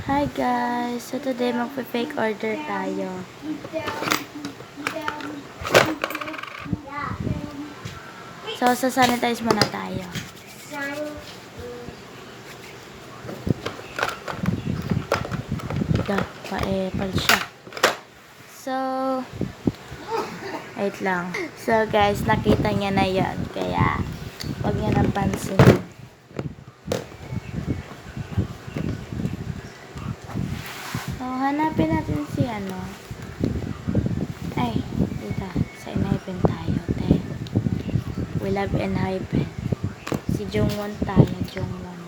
Hi guys! So today magpe-fake order tayo. So sasanitize muna tayo. Pa-epal siya. So wait lang. So guys, nakita niya na yan. Kaya wag niya nang pansinin. So hanapin natin si ay, dito. Sa Inhypen tayo. Okay? We love Inhypen. Si Jungwon tayo. Jungwon.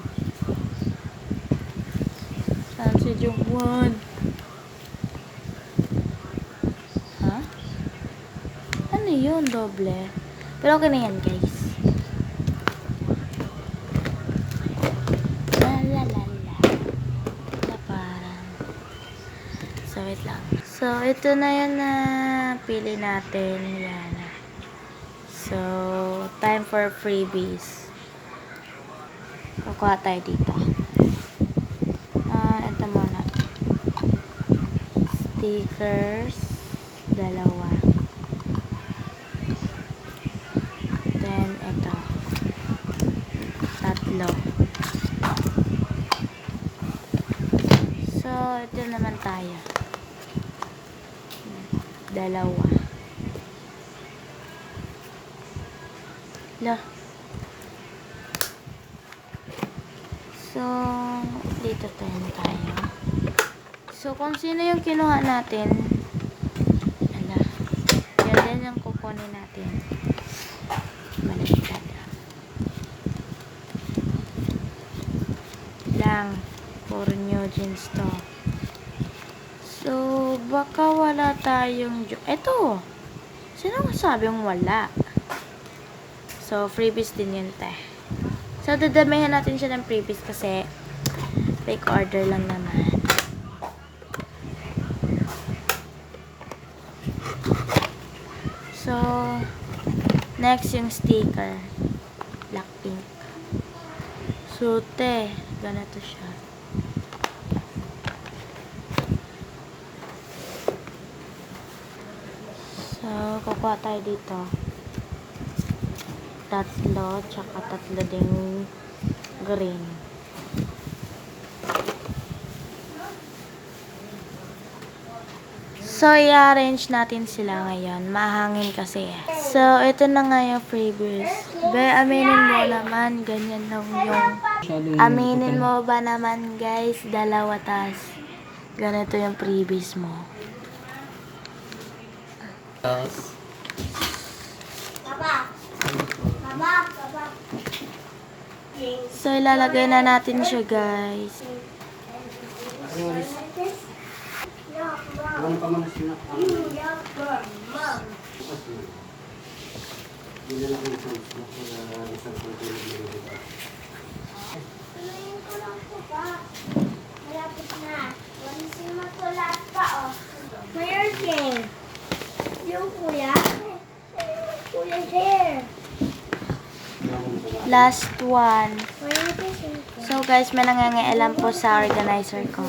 Saan si Jungwon? Ha? Ano yun? Doble. Pero okay na yan, guys. La la la la. Parang. So, wait lang. So, ito na yan na pili natin. Yan. So, time for freebies. Kukuha tayo dito. Ito muna. Stickers. 2. Then, ito. 3. So, ito naman tayo. 2. Lah. So, dito tayo. So, kung sino yung kinuha natin, yan din yung kukunin natin. Baliktad. Lang. Puro new jeans to. So, baka wala tayong... Eto! Sino masabing wala? So, freebies din yun, te. So, dadamihan natin siya ng freebies kasi fake order lang naman. So, next yung sticker. Blackpink. So, te, ganito siya. So, kukuha tayo dito. 3, tsaka 3 ding green. So, i-arrange natin sila ngayon. Mahangin kasi. So, ito na nga yung freebies. Aminin mo naman, ganyan lang yung... Aminin mo ba naman, guys, 2 tas. Ganito yung freebies mo. So, ilalagay na natin siya, guys. Last one. So guys, may nangangailan po sa organizer ko.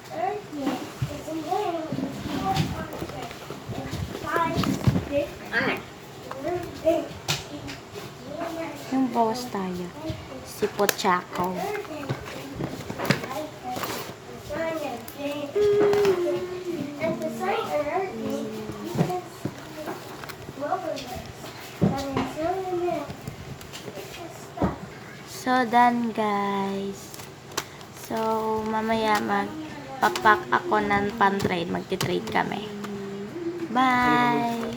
Yung boss tayo. Si Pochaco. So, done guys. So, mamaya magpapak ako ng pan-trade. Magti-trade kami. Bye!